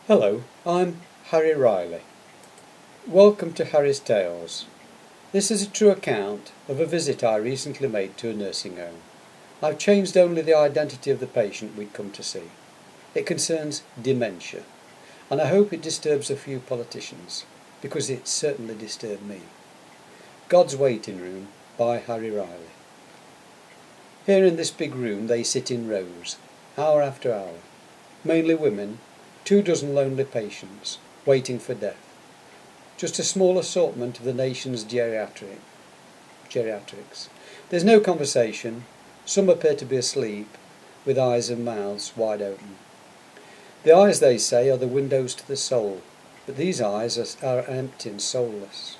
Hello, I'm Harry Riley. Welcome to Harry's Tales. This is a true account of a visit I recently made to a nursing home. I've changed only the identity of the patient we'd come to see. It concerns dementia, and I hope it disturbs a few politicians, because it certainly disturbed me. God's Waiting Room by Harry Riley. Here in this big room they sit in rows, hour after hour, mainly women, 24 lonely patients, waiting for death. Just a small assortment of the nation's geriatrics. There's no conversation, some appear to be asleep, with eyes and mouths wide open. The eyes, they say, are the windows to the soul, but these eyes are empty and soulless.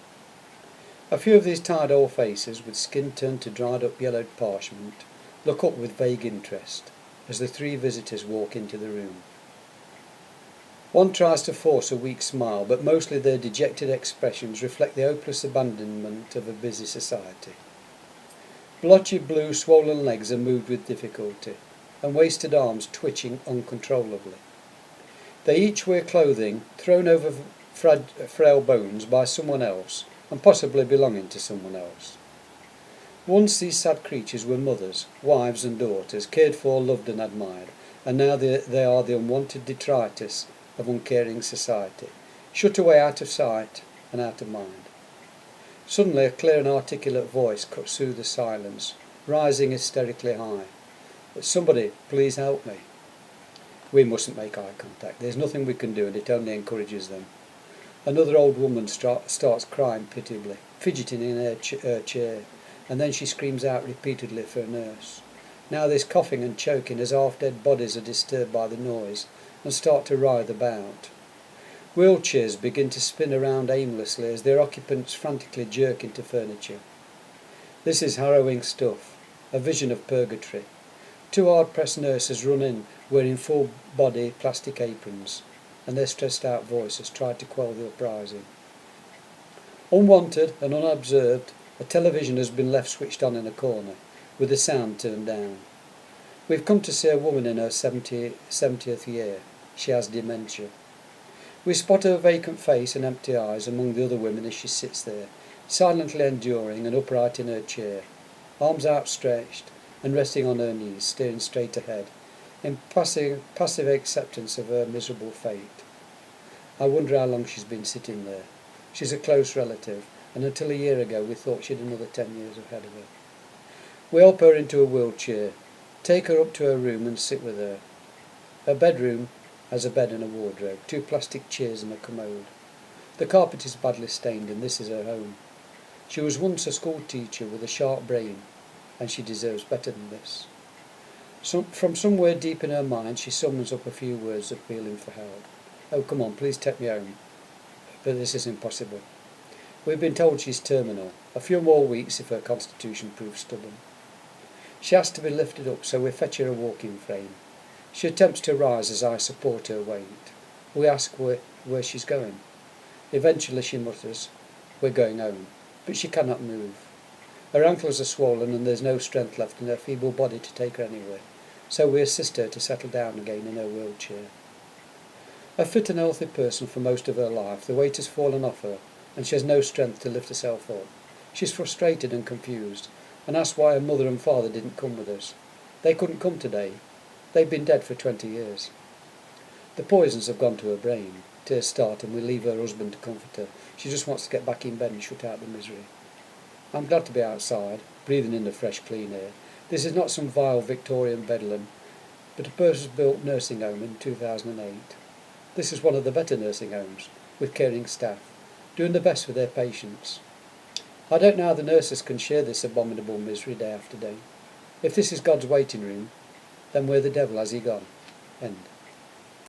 A few of these tired old faces, with skin turned to dried up yellowed parchment, look up with vague interest as the three visitors walk into the room. One tries to force a weak smile, but mostly their dejected expressions reflect the hopeless abandonment of a busy society. Blotchy blue swollen legs are moved with difficulty, and wasted arms twitching uncontrollably. They each wear clothing thrown over frail bones by someone else, and possibly belonging to someone else. Once these sad creatures were mothers, wives and daughters, cared for, loved and admired, and now they are the unwanted detritus of uncaring society, shut away out of sight and out of mind. Suddenly a clear and articulate voice cuts through the silence, rising hysterically high. "Somebody, please help me." We mustn't make eye contact. There's nothing we can do, and it only encourages them. Another old woman starts crying pitiably, fidgeting in her chair, and then she screams out repeatedly for a nurse. Now there's coughing and choking as half-dead bodies are disturbed by the noise and start to writhe about. Wheelchairs begin to spin around aimlessly as their occupants frantically jerk into furniture. This is harrowing stuff, a vision of purgatory. Two hard-pressed nurses run in, wearing full-body plastic aprons, and their stressed-out voices try to quell the uprising. Unwanted and unobserved, a television has been left switched on in a corner, with the sound turned down. We've come to see a woman in her 70th year. She has dementia. We spot her vacant face and empty eyes among the other women as she sits there, silently enduring and upright in her chair, arms outstretched and resting on her knees, staring straight ahead, in passive acceptance of her miserable fate. I wonder how long she's been sitting there. She's a close relative, and until a year ago we thought she had another 10 years ahead of her. We help her into a wheelchair, take her up to her room and sit with her. Her bedroom has a bed and a wardrobe, 2 plastic chairs and a commode. The carpet is badly stained, and this is her home. She was once a school teacher with a sharp brain, and she deserves better than this. From somewhere deep in her mind she summons up a few words appealing for help. "Oh, come on, please take me home." But this is impossible. We've been told she's terminal. A few more weeks if her constitution proves stubborn. She has to be lifted up, so we fetch her a walking frame. She attempts to rise as I support her weight. We ask where she's going. Eventually she mutters, "We're going home," but she cannot move. Her ankles are swollen and there's no strength left in her feeble body to take her anywhere, so we assist her to settle down again in her wheelchair. A fit and healthy person for most of her life, the weight has fallen off her, and she has no strength to lift herself up. She's frustrated and confused, and asks why her mother and father didn't come with us. They couldn't come today. They've been dead for 20 years. The poisons have gone to her brain. Tears start, and we leave her husband to comfort her. She just wants to get back in bed and shut out the misery. I'm glad to be outside, breathing in the fresh, clean air. This is not some vile Victorian bedlam, but a purpose-built nursing home in 2008. This is one of the better nursing homes, with caring staff, doing the best for their patients. I don't know how the nurses can share this abominable misery day after day. If this is God's waiting room, then where the devil has he gone? End.